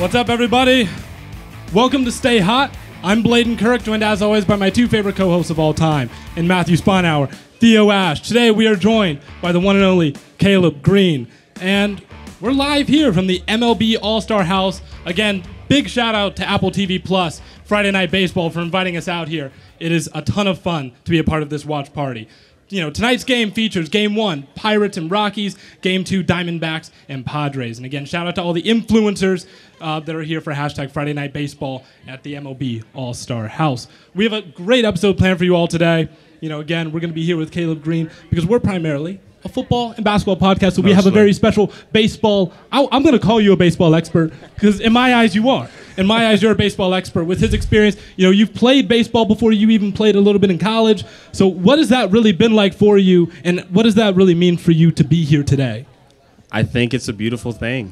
What's up, everybody? Welcome to Stay Hot. I'm Blaiden Kirk, joined as always by my two favorite co-hosts of all time, in Matthew Sponhour, Theo Ash. Today we are joined by the one and only Caleb Green, and we're live here from the MLB All Star House. Again, big shout out to Apple TV Plus, Friday Night Baseball, for inviting us out here. It is a ton of fun to be a part of this watch party. You know, tonight's game features Game 1, Pirates and Rockies, Game 2, Diamondbacks and Padres. And again, shout out to all the influencers that are here for hashtag Friday Night Baseball at the MLB All Star House. We have a great episode planned for you all today. You know, again, we're going to be here with Caleb Green because we're primarily a football and basketball podcast, so we have a very special baseball. I'm going to call you a baseball expert because in my eyes you are. In my eyes, you're a baseball expert. With his experience, you know, you've played baseball before you even played a little bit in college. So what has that really been like for you, and what does that really mean for you to be here today? I think it's a beautiful thing.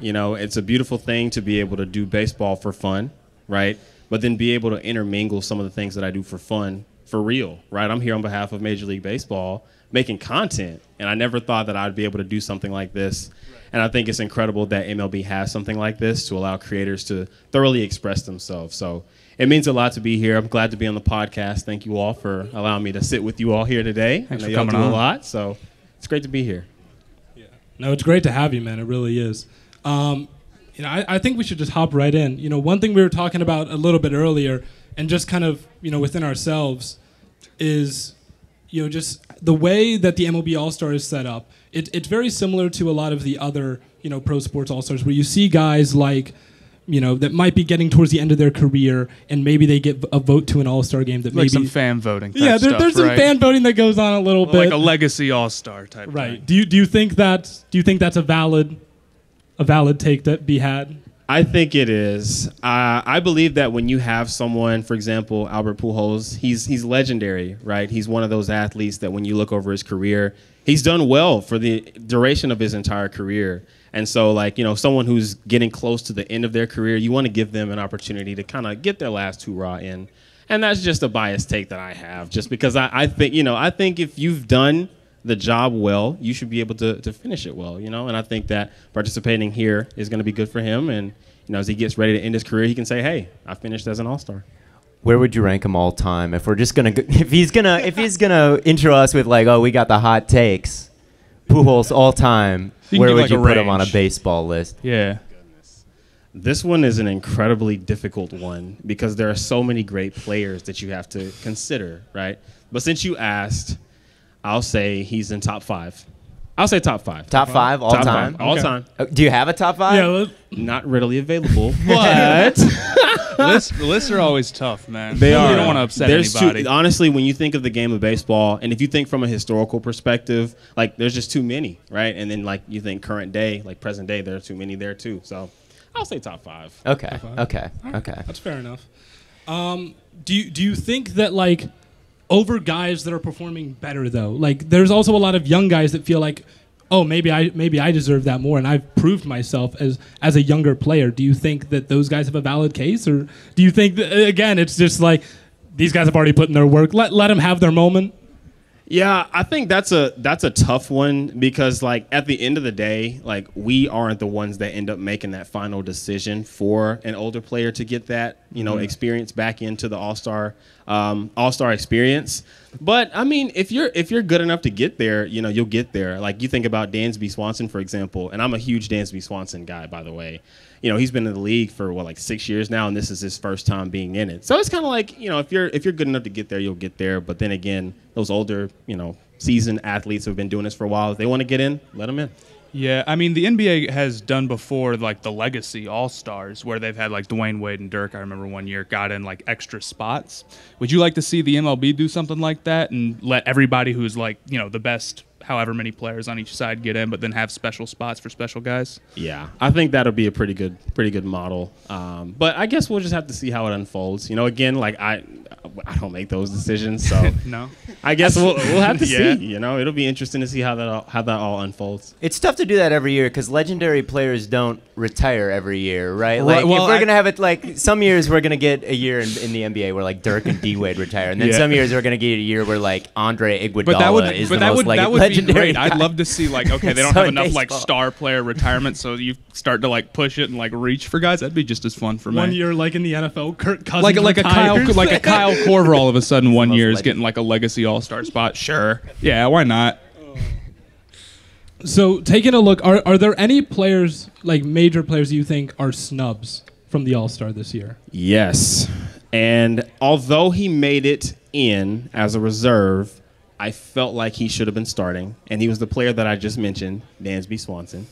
You know, it's a beautiful thing to be able to do baseball for fun, right? But then be able to intermingle some of the things that I do for fun, for real, right? I'm here on behalf of Major League Baseball making content, and I never thought that I'd be able to do something like this. And I think it's incredible that MLB has something like this to allow creators to thoroughly express themselves. So it means a lot to be here. I'm glad to be on the podcast. Thank you all for allowing me to sit with you all here today. Thanks I for know y'all coming do on. a lot, so it's great to be here. Yeah. No, it's great to have you, man. It really is. You know, I think we should just hop right in. You know, one thing we were talking about a little bit earlier, and just kind of, you know, within ourselves, is, you know, just the way that the MLB All-Star is set up. It's very similar to a lot of the other, you know, pro sports All-Stars, where you see guys like, you know, that might be getting towards the end of their career, and maybe they get a vote to an All-Star game that Like maybe some fan voting type there's stuff, some right? fan voting that goes on a little bit, Like a legacy all-star type right? thing. Do you think that's a valid take that be had? I think it is. I believe that when you have someone, for example, Albert Pujols, he's legendary, right? He's one of those athletes that when you look over his career, he's done well for the duration of his entire career. And so, like, you know, someone who's getting close to the end of their career, you want to give them an opportunity to kind of get their last hurrah in. And that's just a biased take that I have, just because I think, you know, I think if you've done the job well, you should be able to finish it well, you know? And I think that participating here is going to be good for him. And, you know, as he gets ready to end his career, he can say, hey, I finished as an all-star. Where would you rank him all time? If we're just gonna, if he's gonna intro us with like, oh, we got the hot takes, Pujols all time. You can Where give, would like, you a put him on a range. baseball list? Yeah. This one is an incredibly difficult one because there are so many great players that you have to consider, right? But since you asked, I'll say he's in top 5. I'll say top 5. Top 5 all Top time. 5, all Okay. time. Do you have a top 5? Yeah. Not readily available, but Lists are always tough, man. they are. You don't want to upset anybody. Honestly, when you think of the game of baseball, and if you think from a historical perspective, like there's just too many, right? And then like you think current day, like present day, there are too many there too. So I'll say top 5. Okay. Top 5. Okay. All right. Okay. That's fair enough. Do you think that, like, over guys that are performing better though, like there's also a lot of young guys that feel like, oh, maybe I deserve that more, and I've proved myself as a younger player. Do you think that those guys have a valid case, or do you think that, again, it's just like these guys have already put in their work? Let them have their moment. Yeah, I think that's a tough one because, like, at the end of the day, like, we aren't the ones that end up making that final decision for an older player to get that, you know, experience back into the All-Star experience. But I mean, if you're good enough to get there, you know, you'll get there. Like, you think about Dansby Swanson, for example, and I'm a huge Dansby Swanson guy, by the way. You know, he's been in the league for like 6 years now, and this is his first time being in it. So it's kind of like, you know, if you're good enough to get there, you'll get there. But then again, those older, you know, seasoned athletes who have been doing this for a while, if they want to get in, let them in. Yeah, I mean, the NBA has done before, like, the legacy all-stars, where they've had, like, Dwayne Wade and Dirk, I remember one year, got in, like, extra spots. Would you like to see the MLB do something like that and let everybody who's, like, you know, the best however many players on each side get in, but then have special spots for special guys? Yeah, I think that'll be a pretty good model. But I guess we'll just have to see how it unfolds. You know, again, like, I don't make those decisions, so No? I guess we'll have to Yeah. see. You know, it'll be interesting to see how that all unfolds. It's tough to do that every year because legendary players don't retire every year, right? Right, Like, well, if we're going to have it, like, some years we're going to get a year in the NBA where, like, Dirk and D-Wade retire. And then Yeah. some years we're going to get a year where, like, Andre Iguodala But that would- is but the that most would- that would be legendary great. I'd guy. love to see like, okay, they don't So have in enough like baseball. star player retirement, so you start to like push it and like reach for guys. That'd be just as fun for me. 1 year, like in the NFL, Kirk Cousins like a Kyle retires. Korver all of a sudden one most year is legend. getting like a legacy all-star spot. Sure. Yeah, why not? So taking a look, are there any players, like major players, you think are snubs from the All Star this year? Yes. And although he made it in as a reserve, I felt like he should have been starting. And he was the player that I just mentioned, Dansby Swanson.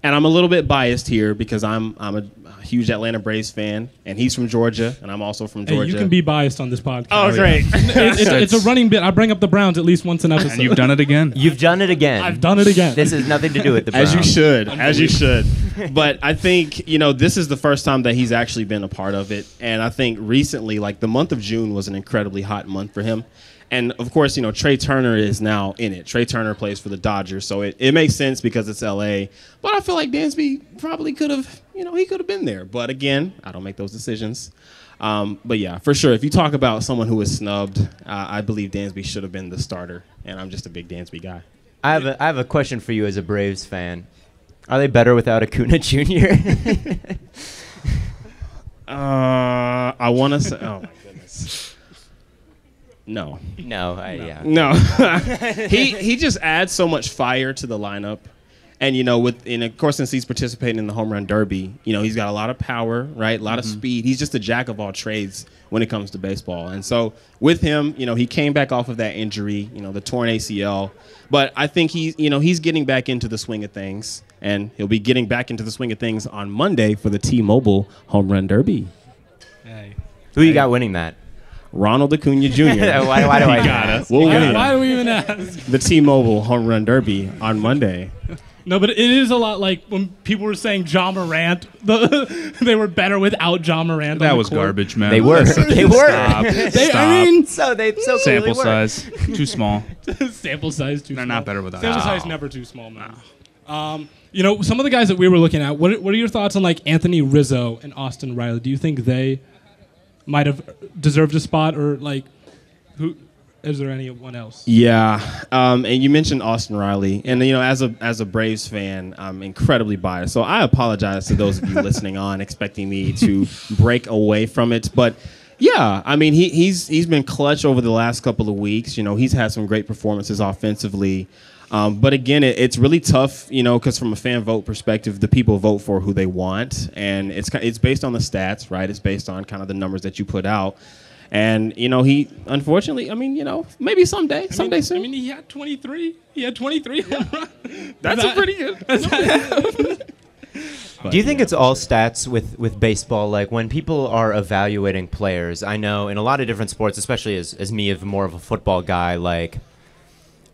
And I'm a little bit biased here because I'm a huge Atlanta Braves fan, and he's from Georgia, and I'm also from Hey, Georgia. you can be biased on this podcast. Oh, great. It's a running bit. I bring up the Browns at least once an episode. And you've done it again. You've done it again. I've done it again. This has nothing to do with the As you Browns. should, as you should. But I think, this is the first time that he's actually been a part of it. And I think recently, like the month of June was an incredibly hot month for him. And of course, Trey Turner is now in it. Trey Turner plays for the Dodgers. So it makes sense because it's LA. But I feel like Dansby probably could have, he could have been there. But again, I don't make those decisions. But yeah, for sure. If you talk about someone who was snubbed, I believe Dansby should have been the starter. And I'm just a big Dansby guy. I have a question for you as a Braves fan. Are they better without Acuna Jr.? I want to say, oh my goodness. No. No, yeah. No. he just adds so much fire to the lineup. And, of course, since he's participating in the home run derby, he's got a lot of power, right? A lot of speed. He's just a jack of all trades when it comes to baseball. And so with him, he came back off of that injury, the torn ACL. But I think he's getting back into the swing of things. And he'll be getting back into the swing of things on Monday for the T-Mobile home run derby. Hey. Who you got winning that? Ronald Acuna Jr. why do I got it? We'll win Why do we even ask? the T-Mobile home run derby on Monday. No, but it is a lot like when people were saying John Morant. They were better without John Morant. That on the was court. garbage, man. They were. They were. Stop. I mean, So they so Sample clearly were. size too small. sample size too They're small. not better without. Sample size never too small, man. Some of the guys that we were looking at. What are your thoughts on like Anthony Rizzo and Austin Riley? Do you think they might have deserved a spot, or like who? Is there anyone else? Yeah, and you mentioned Austin Riley, and as a Braves fan, I'm incredibly biased. So I apologize to those of you listening on, expecting me to break away from it. But yeah, I mean he's been clutch over the last couple of weeks. He's had some great performances offensively. But again, it's really tough, because from a fan vote perspective, the people vote for who they want, and it's based on the stats, right? It's based on kind of the numbers that you put out. And, he, unfortunately, maybe someday soon. I mean, he had 23. He had 23 home runs. That's a pretty good. Do you think it's all stats with baseball? Like when people are evaluating players, I know in a lot of different sports, especially as me, of more of a football guy, like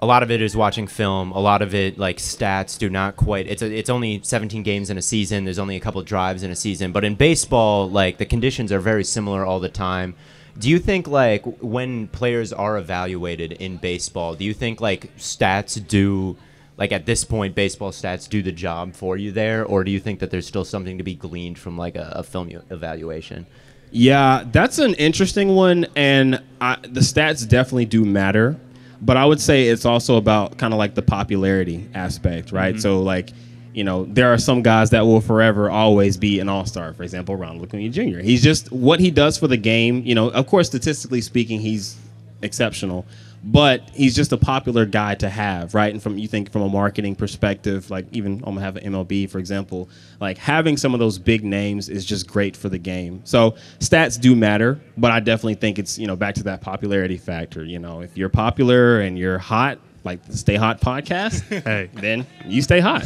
a lot of it is watching film. A lot of it, like stats, do not quite. It's only 17 games in a season. There's only a couple drives in a season. But in baseball, like the conditions are very similar all the time. Do you think, like, when players are evaluated in baseball, do you think, like, stats do, like, at this point, baseball stats do the job for you there? Or do you think that there's still something to be gleaned from, like, a film evaluation? Yeah, that's an interesting one. And the stats definitely do matter. But I would say it's also about kind of like the popularity aspect, right? Mm-hmm. So, like, there are some guys that will forever always be an all-star. For example, Ronald Acuna Jr. He's just what he does for the game. Of course, statistically speaking, he's exceptional, but he's just a popular guy to have, right? And from a marketing perspective, like even I'm gonna have an MLB, for example, like having some of those big names is just great for the game. So stats do matter, but I definitely think it's back to that popularity factor. If you're popular and you're hot, like the Stay Hot podcast, hey, then you stay hot.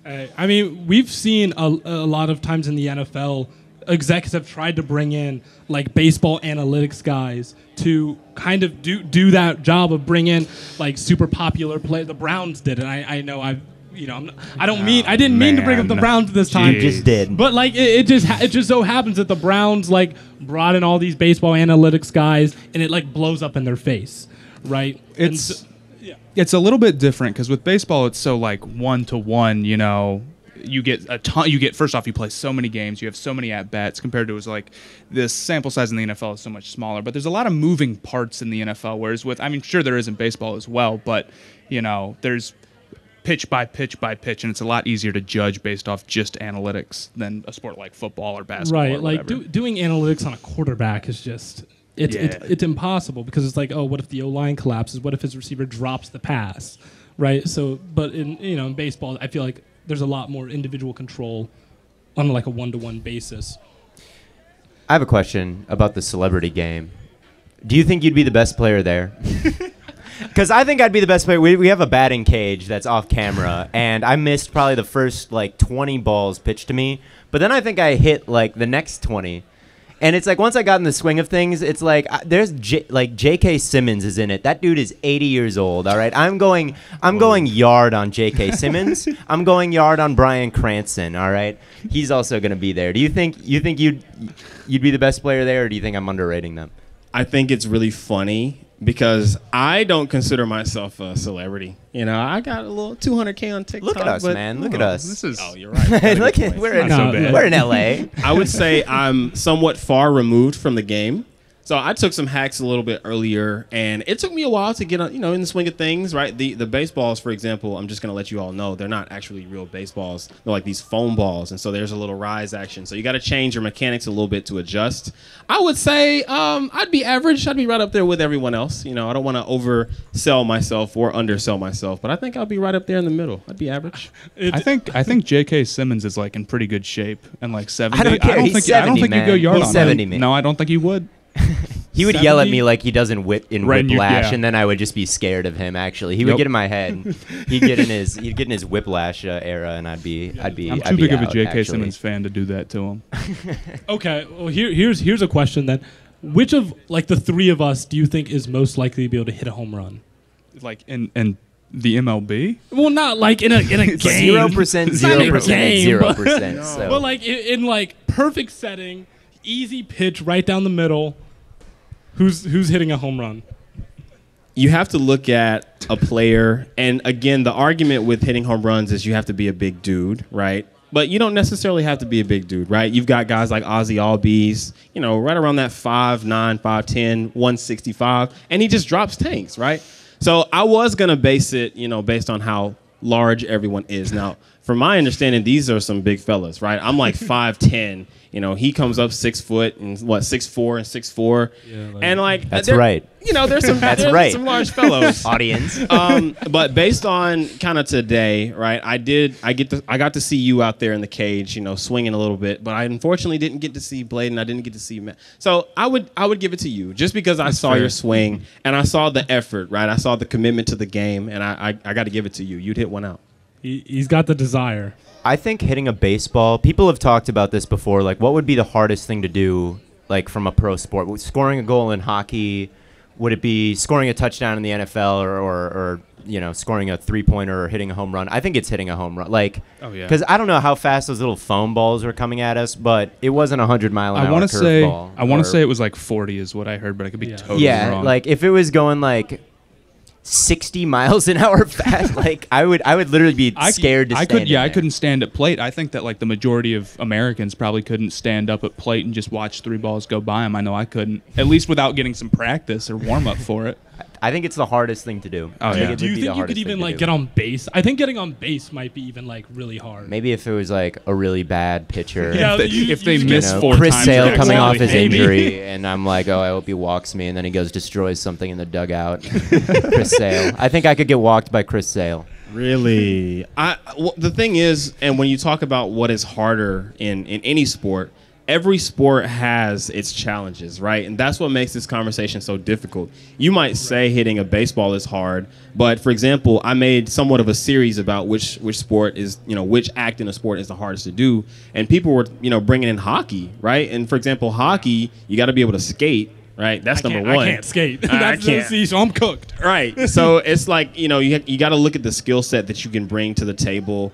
I mean, we've seen a lot of times in the NFL, execs have tried to bring in like baseball analytics guys to kind of do that job of bring in like super popular players. The Browns did it. I know I didn't mean to bring up the Browns this time. You just did. But like it just so happens that the Browns like brought in all these baseball analytics guys, and it like blows up in their face, right? It's a little bit different because with baseball, it's so like 1-to-1, you get a ton. You get, first off, you play so many games, you have so many at bats compared to like this sample size in the NFL is so much smaller. But there's a lot of moving parts in the NFL. Whereas sure there is in baseball as well, but there's pitch by pitch by pitch, and it's a lot easier to judge based off just analytics than a sport like football or basketball. Right, or like doing analytics on a quarterback is just it's impossible, because it's like, oh, what if the O-line collapses? What if his receiver drops the pass? Right. So, but in baseball, I feel like there's a lot more individual control on like a one-to-one basis. I have a question about the celebrity game. Do you think you'd be the best player there? Because I think I'd be the best player. We have a batting cage that's off camera, and I missed probably the first 20 balls pitched to me. But then I think I hit the next 20. And it's like, once I got in the swing of things, it's like there's J.K. Simmons is in it. That dude is 80 years old. All right, I'm going yard on J.K. Simmons. I'm going yard on Bryan Cranston. All right, he's also going to be there. Do you think you'd be the best player there, or do you think I'm underrating them? I think it's really funny because I don't consider myself a celebrity. I got a little 200K on TikTok. Look at us, man. Look at us. You're right. Look at we're in LA. I would say I'm somewhat far removed from the game. So I took some hacks a little bit earlier, and it took me a while to get in the swing of things, right? The baseballs, for example, I'm just going to let you all know, they're not actually real baseballs. They're like these foam balls, and so there's a little rise action. So you got to change your mechanics a little bit to adjust. I would say I'd be average. I'd be right up there with everyone else. I don't want to oversell myself or undersell myself, but I think I'll be right up there in the middle. I'd be average. I think J.K. Simmons is in pretty good shape and 70. I don't care. He's 70, I don't think man. you'd go yard He's on 70, him. man. No, I don't think he would. He would yell at me like he does in Whiplash, yeah. and then I would just be scared of him. Actually, he would get in my head. He'd get in his Whiplash era, and I'd be. I'm too big of a J.K. actually. Simmons fan to do that to him. Okay, well here's a question then. Which of the three of us do you think is most likely to be able to hit a home run? In the MLB? Well, not in a game. 0%, 0%, 0%. So. But in perfect setting, easy pitch right down the middle. Who's hitting a home run? You have to look at a player, and again, the argument with hitting home runs is you have to be a big dude, right? But you don't necessarily have to be a big dude, right? You've got guys like Ozzy Albies, right around that 5'9", 5'10", 165, and he just drops tanks, right? So I was going to base it, based on how large everyone is. Now, from my understanding, these are some big fellas, right? I'm 5'10". He comes up 6 foot and 6'4" and 6'4", and that's right. There's some there's some large fellows. Audience. But based on kind of today, right? I got to see you out there in the cage, swinging a little bit, but I unfortunately didn't get to see Blaiden. I didn't get to see Matt. So I would give it to you just because I saw your swing and I saw the effort, right? I saw the commitment to the game, and I got to give it to you. You'd hit one out. He's got the desire. I think hitting a baseball, people have talked about this before, what would be the hardest thing to do, from a pro sport? Scoring a goal in hockey, would it be scoring a touchdown in the NFL or scoring a three-pointer or hitting a home run? I think it's hitting a home run. Because I don't know how fast those little foam balls were coming at us, but it wasn't a 100-mile-an-hour curveball. I want to say it was 40 is what I heard, but I could be totally wrong. Yeah, if it was going 60 miles an hour fast, I would literally be scared to stand I couldn't stand at plate. I think that the majority of Americans probably couldn't stand up at plate and just watch 3 balls go by them. I know I couldn't, at least without getting some practice or warm up for it. I think it's the hardest thing to do. Oh, yeah. Do you think you could even get on base? I think getting on base might be even really hard. Maybe if it was a really bad pitcher. Yeah, if they miss 4 Chris times. Sale coming off his injury, and I'm I hope he walks me, and then he goes destroys something in the dugout. Chris Sale. I think I could get walked by Chris Sale. Really? The thing is, and when you talk about what is harder in any sport, every sport has its challenges, right? And that's what makes this conversation so difficult. You might say hitting a baseball is hard, but for example, I made somewhat of a series about which sport is, which act in a sport is the hardest to do. And people were, bringing in hockey, right? And for example, hockey, you got to be able to skate. Right, that's number one. I can't skate. So I'm cooked. Right, so it's you got to look at the skill set that you can bring to the table.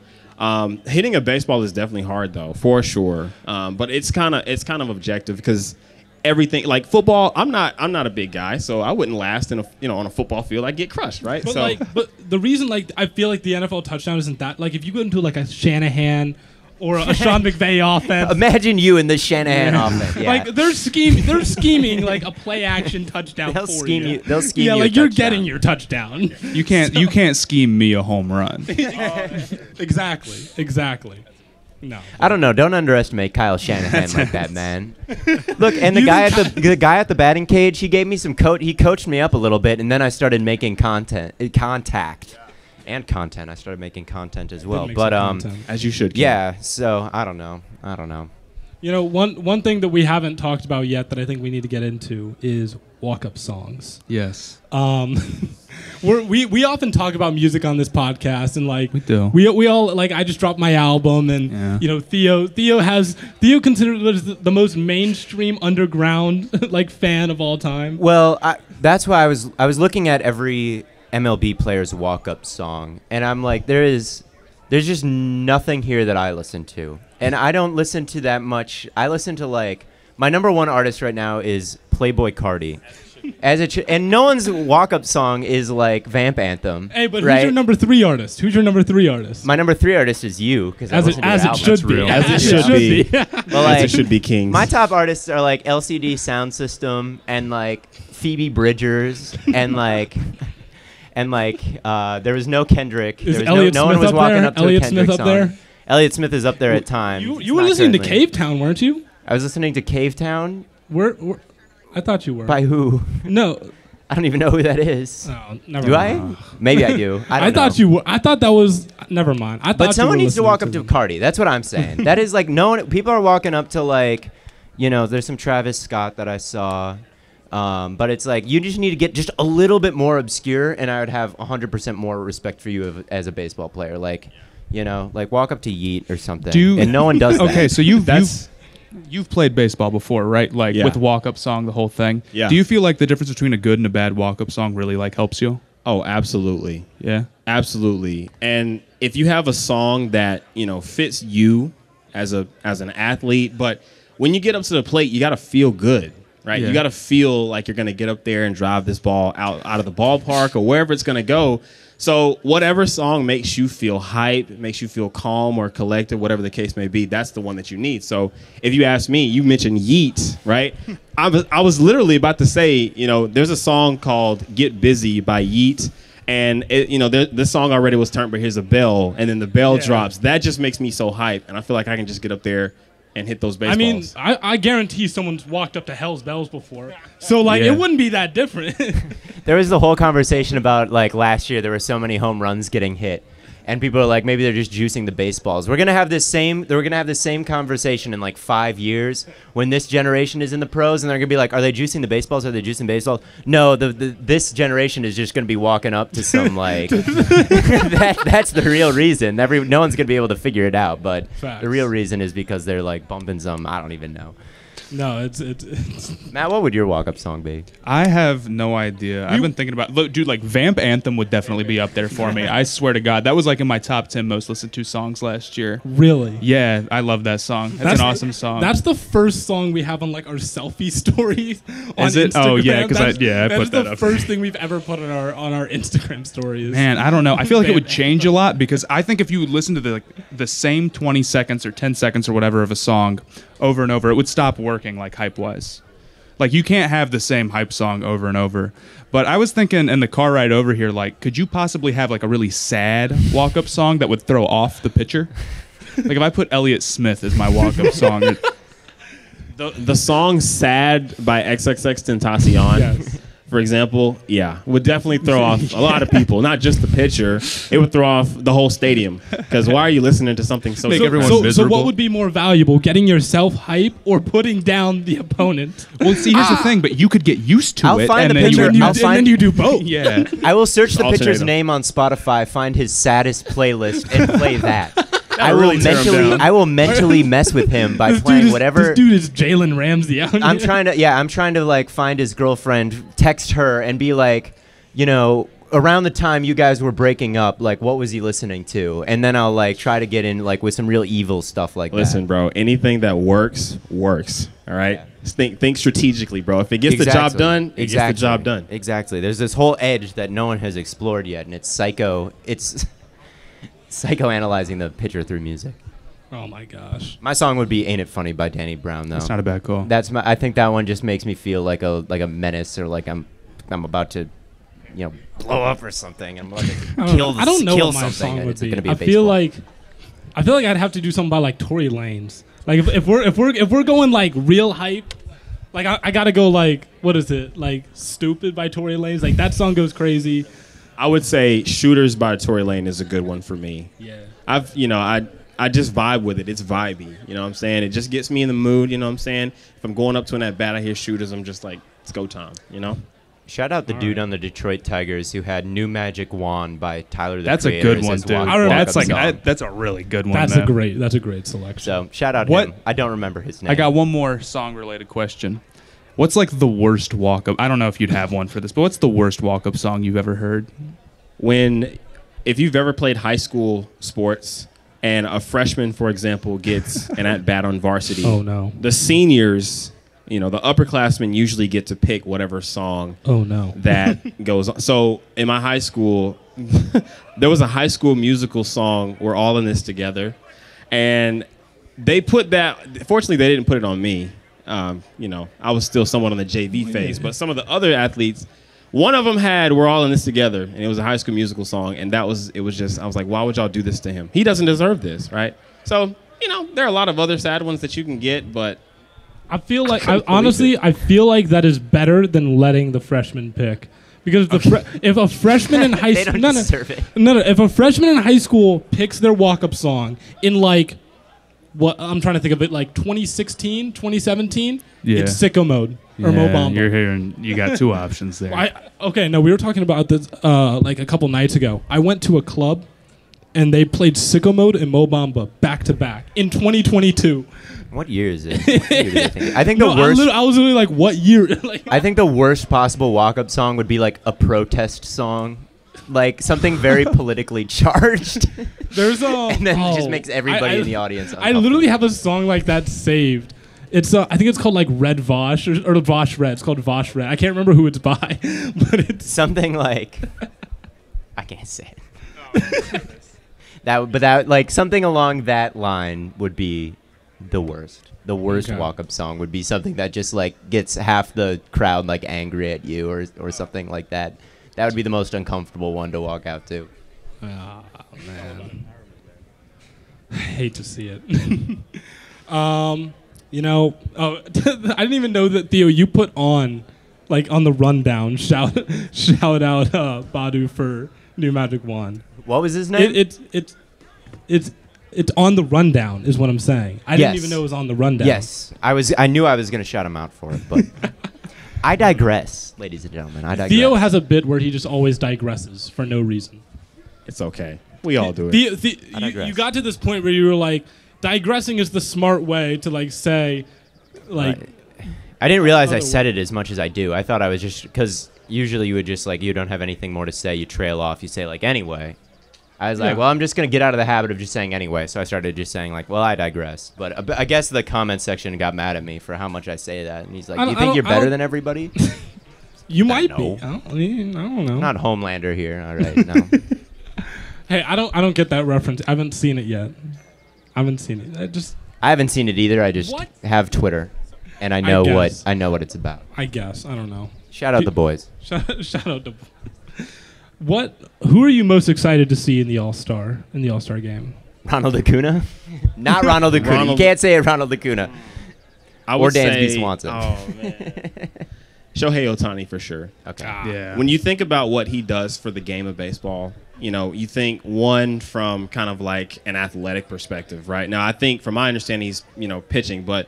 Hitting a baseball is definitely hard, though, for sure. But it's kind of objective because everything. Like football, I'm not a big guy, so I wouldn't last in on a football field. I'd get crushed, right? But the reason I feel like the NFL touchdown isn't that, like, if you go into like a Shanahan or a Sean McVay offense. Imagine you in the Shanahan offense. Yeah. Like they're scheming like a play action touchdown They'll for scheme you. They'll scheme you. Yeah, like a you're touchdown. getting your touchdown. You can't scheme me a home run. Exactly. No. I don't know. Don't underestimate Kyle Shanahan like that, man. Look, and the guy at the batting cage, he gave me some he coached me up a little bit, and then I started making content. I started making content as well. But as you should. Yeah. So I don't know. You know, one thing that we haven't talked about yet that I think we need to get into is walk-up songs. Yes. We often talk about music on this podcast, and like we do. We all like. I just dropped my album, and you know, Theo considered the most mainstream underground like fan of all time. Well, that's why I was looking at every MLB player's walk-up song, and I'm like, there's just nothing here that I listen to, and I don't listen to that much. I listen to like my number one artist right now is Playboy Cardi. And no one's walk-up song is like Vamp Anthem. Hey, but right? Who's your number 3 artist? Who's your number 3 artist? My number 3 artist is you, because as it should be. As it should be. Well, like, as it should be, Kings. My top artists are like LCD Sound System and like Phoebe Bridgers and like there was no Kendrick. Is there was Elliott no Smith one was up walking there? up to Elliott a Kendrick Smith song. up there? Elliott Smith is up there at times. You were listening to Cave Town, weren't you? I was listening to Cave Town. I thought you were. By who? No. I don't even know who that is. Oh, never Do mind. I? Maybe I do. I don't know. thought you were. I thought that was. Never mind. But someone needs to walk up to Cardi. That's what I'm saying. That is like no one. People are walking up to like, you know, there's some Travis Scott that I saw, but it's like you just need to get just a little bit more obscure, and I would have 100% more respect for you as a baseball player. Like, you know, like walk up to Yeet or something. And no one does that. Okay, so you've played baseball before, right? Like with walk-up song, the whole thing. Yeah. Do you feel like the difference between a good and a bad walk-up song really like helps you? Oh, absolutely. Yeah. Absolutely. And if you have a song that, you know, fits you as an athlete, but when you get up to the plate, you got to feel good, right? Yeah. You got to feel like you're going to get up there and drive this ball out of the ballpark or wherever it's going to go. So whatever song makes you feel hype, makes you feel calm or collected, whatever the case may be, that's the one that you need. So if you ask me, you mentioned Yeet, right? I was literally about to say, you know, there's a song called Get Busy by Yeet. And, this song already was turned, but here's a bell. And then the bell drops. That just makes me so hype. And I feel like I can just get up there and hit those baseballs. I mean, I guarantee someone's walked up to Hell's Bells before. So, like, it wouldn't be that different. There was the whole conversation about, like, last year there were so many home runs getting hit. And people are like, maybe they're just juicing the baseballs. We're gonna have this same conversation in like 5 years when this generation is in the pros, and they're gonna be like, are they juicing the baseballs? Are they juicing baseballs? No, this generation is just gonna be walking up to some like that's the real reason. No one's gonna be able to figure it out, but Facts. The real reason is because they're like bumping some. I don't even know. No, it's Matt, what would your walk-up song be? I have no idea. I've been thinking about dude, like Vamp Anthem would definitely be up there for me. I swear to God. That was like in my top 10 most listened to songs last year. really. Yeah, I love that song. That's an awesome song. That's the first song we have on like our selfie stories on Is it? Instagram. Oh, yeah, 'cause I put that That's the up. first thing we've ever put on our Instagram stories. Man, I don't know. I feel like it would change a lot because I think if you would listen to the same 20 seconds or 10 seconds or whatever of a song over and over, it would stop working like hype-wise. Like you can't have the same hype song over and over. But I was thinking in the car ride over here, like, could you possibly have like a really sad walk-up song that would throw off the pitcher? Like if I put Elliott Smith as my walk-up song. The song Sad by XXXTentacion, Yes. for example, would definitely throw off a lot of people, not just the pitcher. It would throw off the whole stadium. Because why are you listening to something so Make everyone so miserable. what would be more valuable, getting yourself hype or putting down the opponent? Well, see, here's the thing, but you could get used to I'll it. find and the then picture. you I'll would, find- and then you do both. yeah. I will search the Alternate pitcher's them. name on Spotify, find his saddest playlist, and play that. really tear him down. I will mentally mess with him by This playing dude is, whatever. This dude is Jalen Ramsey out I'm here. trying to like find his girlfriend, text her, and be like, you know, around the time you guys were breaking up, like, what was he listening to? And then I'll, like, try to get in, like, with some real evil stuff like that. Listen, bro, anything that works, works. All right? Yeah. Think strategically, bro. If it gets the job done, it gets the job done. Exactly. There's this whole edge that no one has explored yet, and it's psychoanalyzing the pitcher through music. Oh my gosh. My song would be "Ain't It Funny" by Danny Brown, though. That's not a bad call. I think that one just makes me feel like a menace, or like I'm about to, blow up or something. I'm about to I don't know what my something. song would It's be. gonna be I a feel baseball. like I'd have to do something by like Tory Lanez. Like if we're going like real hype, like I gotta go like, what is it, like "Stupid" by Tory Lanez. Like that song goes crazy. I would say "Shooters" by Tory Lane is a good one for me. Yeah. I just vibe with it. It's vibey. You know what I'm saying? It just gets me in the mood. You know what I'm saying? If I'm going up to an at bat, I hear "Shooters," I'm just like, it's go time. You know? Shout out the dude on the Detroit Tigers who had "New Magic Wand" by Tyler the That's a Creator good one, as dude. walk-up That's a really good one. That's man. a great selection. So shout out What- him. I don't remember his name. I got one more song-related question. What's like the worst walk-up? I don't know if you'd have one for this, but what's the worst walk-up song you've ever heard? If you've ever played high school sports and a freshman, for example, gets an at bat on varsity. Oh no. The seniors, the upperclassmen usually get to pick whatever song Oh no. that goes on. So in my high school, there was a High School Musical song, "We're All in This Together," and they put that. Fortunately, they didn't put it on me. I was still somewhat on the JV phase, but some of the other athletes, one of them had "We're All in This Together," and it was a High School Musical song, and I was like, why would y'all do this to him? He doesn't deserve this, right? So, there are a lot of other sad ones that you can get, but I feel like I feel like that is better than letting the freshman pick, because if a freshman in high They school don't deserve it. if a freshman in high school picks their walk-up song in like what I'm trying to think of it, like 2016, 2017, Yeah. it's Sicko Mode or Mo Bamba. You're hearing. You got two options there. We were talking about this like a couple nights ago. I went to a club and they played Sicko Mode and Mo Bamba back to back in 2022. What year is it? What year do they think? I think the worst. I was literally like, what year? Like, I think the worst possible walk-up song would be like a protest song, like something very politically charged, there's and then it just makes everybody in the audience. I literally have a song like that saved. It's I think it's called like Red Vosh or Vosh Red. It's called Vosh Red. I can't remember who it's by, but it's something like I can't say it. That like something along that line would be the worst. The worst Okay. walk-up song would be something that just like gets half the crowd like angry at you or something like that. That would be the most uncomfortable one to walk out to. oh man, I hate to see it. I didn't even know that, Theo, you put on like on the rundown shout out Badu for New Magic Wand. What was his name? It's on the rundown, is what I'm saying. I didn't Yes. even know it was on the rundown. Yes, I knew I was going to shout him out for it, but I digress, ladies and gentlemen. I digress. Theo has a bit where he just always digresses for no reason. it's okay. We all do it. I digress. You got to this point where you were like, digressing is the smart way to like say, like, Right. I didn't realize I Other said it as much as I do. I thought I was just because usually you would just like you don't have anything more to say. You trail off. You say like anyway. I was like, Yeah. well, I'm just gonna get out of the habit of just saying anyway. So I started just saying like, well, I digress. But I guess the comment section got mad at me for how much I say that, and he's like, I do you don't- think you're I better don't- than everybody? you might know. be. I don't know. Not Homelander here. All right, no. Hey, I don't get that reference. I haven't seen it yet. I haven't seen it. I haven't seen it either. I just What? have Twitter, and I know what guess. it's about. I guess. I don't know. Shout out the boys. Shout out to. Who are you most excited to see in the All-Star game? Ronald Acuna? Not Ronald Acuna. You Ronald- can't say it Ronald Acuna. I Or would Dansby say, Swanson. Oh man, Shohei Ohtani for sure. Okay. Yeah. When you think about what he does for the game of baseball, you think one from kind of like an athletic perspective, right? Now, I think from my understanding, he's, pitching, but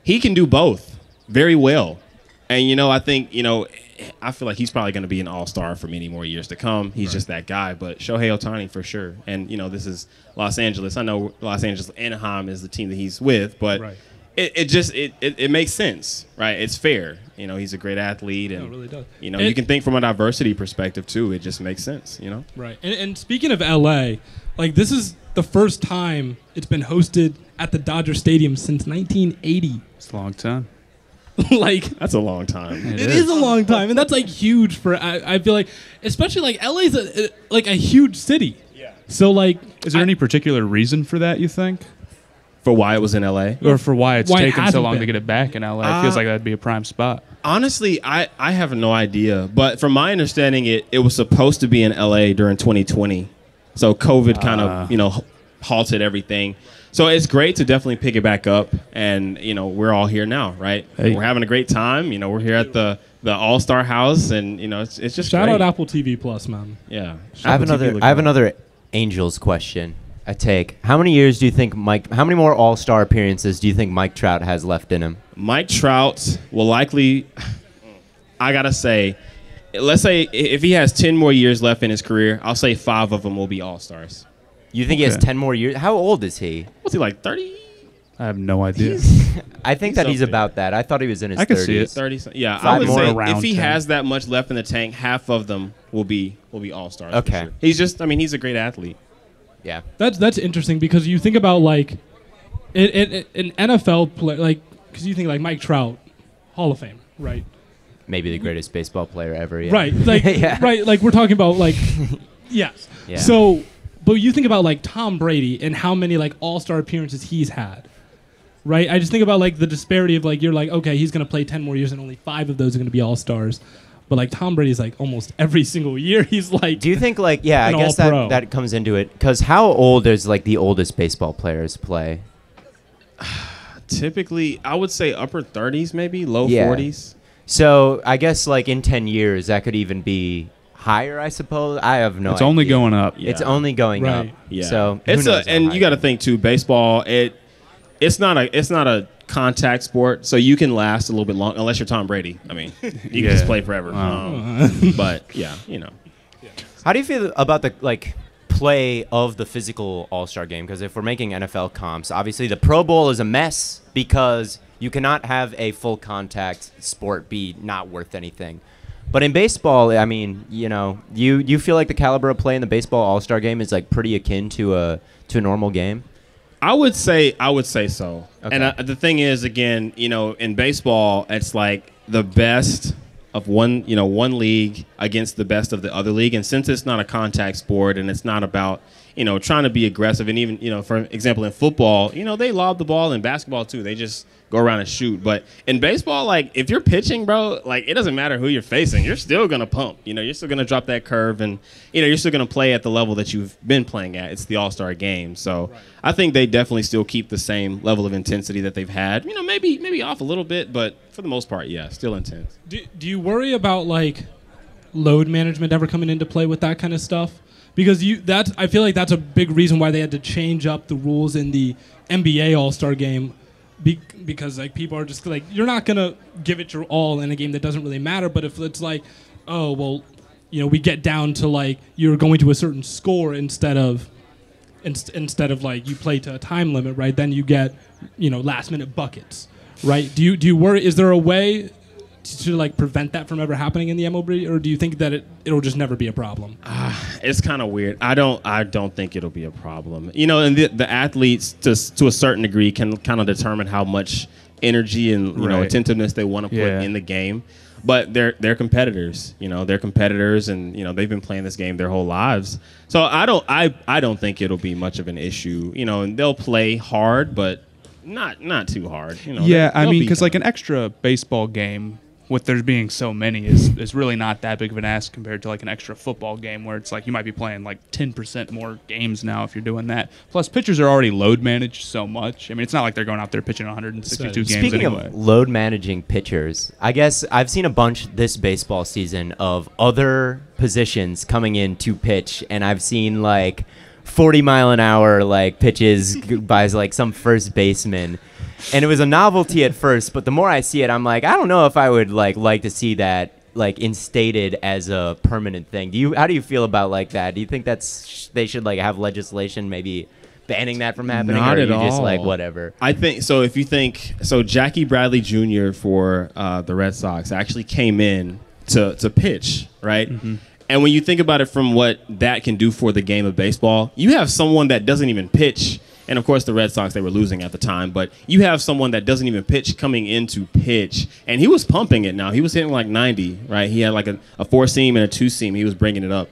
he can do both very well. And, I think, I feel like he's probably going to be an all-star for many more years to come. He's just that guy, but Shohei Ohtani for sure. And, this is Los Angeles. I know Los Angeles Anaheim is the team that he's with, but Right. it makes sense, right? It's fair. You know, he's a great athlete, and it really does. You know, you can think from a diversity perspective too. It just makes sense. You know, right? And speaking of LA, like this is the first time it's been hosted at the Dodger Stadium since 1980. It's a long time. Like that's a long time. It is a long time, and that's like huge for. I feel like, especially like LA's a huge city. Yeah. So like, is there any particular reason for that? You think? For why it was in LA, or for why it's taken so long been. to get it back in LA? It feels like that'd be a prime spot. Honestly, I have no idea. But from my understanding, it was supposed to be in LA during 2020. So COVID kind of, halted everything. So it's great to definitely pick it back up. And, we're all here now, right? Hey. We're having a great time. We're here at the All Star House. And, it's just Shout great. out Apple TV Plus, man. Yeah. I have another Angels question. How many years do you think how many more All-Star appearances do you think Mike Trout has left in him? Mike Trout will likely, I got to say, let's say if he has 10 more years left in his career, I'll say 5 of them will be All-Stars. You think he has 10 more years? How old is he? What's he, like 30? I have no idea. I think that he's about that. I thought he was in his 30s. I can see it. 30, yeah. 5 I would more say around if he 10. has that much left in the tank, half of them will be All-Stars. Okay. For sure. He's just, he's a great athlete. Yeah. That's interesting because you think about like an NFL player, like because you think like Mike Trout, Hall of Fame, right? Maybe the greatest baseball player ever. Yeah. Right. Like right. Like we're talking about like yes. Yeah. So, but you think about like Tom Brady and how many like All-Star appearances he's had. Right. I just think about like the disparity of like you're like okay he's gonna play 10 more years and only 5 of those are gonna be All-Stars. But like Tom Brady's like almost every single year he's like. Do you think like I guess that comes into it because how old does like the oldest baseball players play? Typically, I would say upper 30s, maybe low 40s. So I guess like in 10 years that could even be higher. I suppose I have no. It's idea. only going up. Yeah. It's only going up. Yeah. So and you got to think too. Baseball, it's not a contact sport, so you can last a little bit long unless you're Tom Brady. I mean, you can just play forever. But yeah, How do you feel about the like play of the physical All-Star game? Because if we're making NFL comps, obviously the Pro Bowl is a mess because you cannot have a full contact sport be not worth anything. But in baseball, I mean, you feel like the caliber of play in the baseball All-Star game is like pretty akin to a normal game. I would say so. Okay. And the thing is, again, in baseball, it's like the best of one league against the best of the other league. And since it's not a contact sport and it's not about, trying to be aggressive, and even, for example, in football, they lob the ball, in basketball too. They just go around and shoot. But in baseball, like if you're pitching, bro, like it doesn't matter who you're facing. You're still going to pump. You're still going to drop that curve, and, you're still going to play at the level that you've been playing at. It's the All-Star game. So right. I think they definitely still keep the same level of intensity that they've had. Maybe off a little bit, but for the most part, yeah, still intense. Do you worry about like load management ever coming into play with that kind of stuff? Because I feel like that's a big reason why they had to change up the rules in the NBA All-Star game. Because like people are just like you're not gonna give it your all in a game that doesn't really matter. But if it's like, oh well, we get down to like you're going to a certain score instead of like you play to a time limit, right? Then you get last minute buckets, right? Do you worry? Is there a way to like prevent that from ever happening in the MLB, or do you think that it'll just never be a problem? It's kind of weird. I don't think it'll be a problem. And the athletes to a certain degree can kind of determine how much energy and attentiveness they want to put in the game. But they're competitors. They're competitors, and they've been playing this game their whole lives. So I don't think it'll be much of an issue. And they'll play hard, but not too hard. I mean, because like an extra baseball game, with there being so many, is really not that big of an ask compared to like an extra football game where it's like you might be playing like 10% more games now if you're doing that. Plus, pitchers are already load managed so much. I mean, it's not like they're going out there pitching 162 games Speaking anyway. of load managing pitchers, I guess I've seen a bunch this baseball season of other positions coming in to pitch, and I've seen like 40-mile-an-hour like pitches by like some first baseman. And it was a novelty at first, but the more I see it, I'm like, I don't know if I would like to see that like instated as a permanent thing. How do you feel about like that? Do you think they should like have legislation maybe banning that from happening? Not or at are you just all. like, whatever? I think so. If you think so, Jackie Bradley Jr. for the Red Sox actually came in to pitch, right? Mm-hmm. And when you think about it from what that can do for the game of baseball, you have someone that doesn't even pitch. And, of course, the Red Sox, they were losing at the time. But you have someone that doesn't even pitch coming in to pitch. And he was pumping it now. He was hitting like 90, right? He had like a four-seam and a two-seam. He was bringing it up.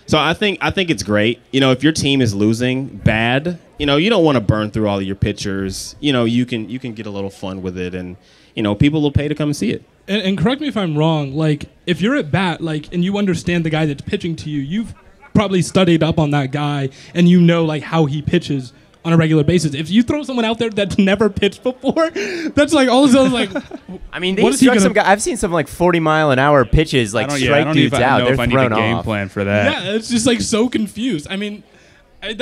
So I think it's great. You know, if your team is losing bad, you know, you don't want to burn through all of your pitchers. You know, you can get a little fun with it. And, you know, people will pay to come and see it. And correct me if I'm wrong, like, if you're at bat, like, and you understand the guy that's pitching to you, you've probably studied up on that guy, and you know, like, how he pitches on a regular basis. If you throw someone out there that's never pitched before, that's like all of a sudden like. I mean, they struck some guy. I've seen some like 40-mile-an-hour pitches like strike dudes out. They're thrown off. I need a game plan for that. Yeah, it's just like so confused. I mean, I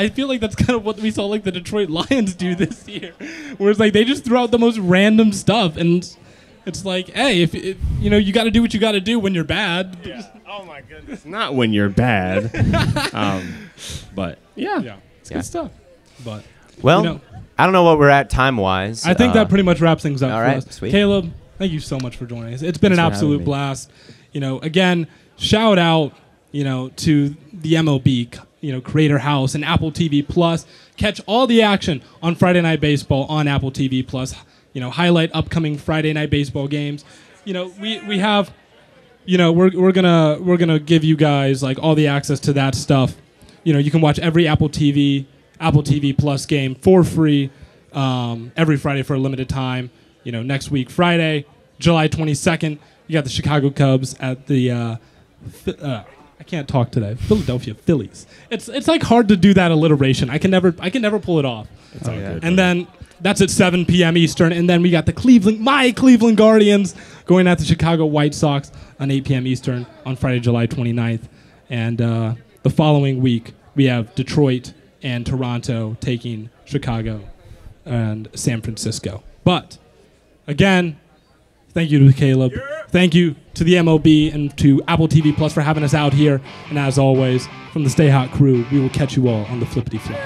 feel like that's kind of what we saw like the Detroit Lions do this year, where it's like they just throw out the most random stuff, and it's like, hey, if you know, you got to do what you got to do when you're bad. Yeah. Oh my goodness, not when you're bad. But yeah, it's good stuff. But well, you know, I don't know what we're at time-wise. I think that pretty much wraps things up all for right, us. Sweet. Caleb, thank you so much for joining us. It's been an absolute blast. You know, again, shout out, you know, to the MLB, you know, Creator House and Apple TV Plus. Catch all the action on Friday Night Baseball on Apple TV Plus. You know, highlight upcoming Friday Night Baseball games. You know, we have, you know, we're gonna give you guys like all the access to that stuff. You know, you can watch every Apple TV Plus game for free every Friday for a limited time. You know, next week, Friday, July 22nd, you got the Chicago Cubs at the I can't talk today. Philadelphia Phillies. It's like hard to do that alliteration. I can never pull it off. It's all good. And then that's at 7 p.m. Eastern. And then we got the Cleveland Guardians going at the Chicago White Sox on 8 p.m. Eastern on Friday, July 29th. And the following week, we have Detroit and Toronto taking Chicago and San Francisco. But, again, thank you to Caleb. Yeah. Thank you to the MLB and to Apple TV Plus for having us out here. And as always, from the Stay Hot crew, we will catch you all on the flippity flip.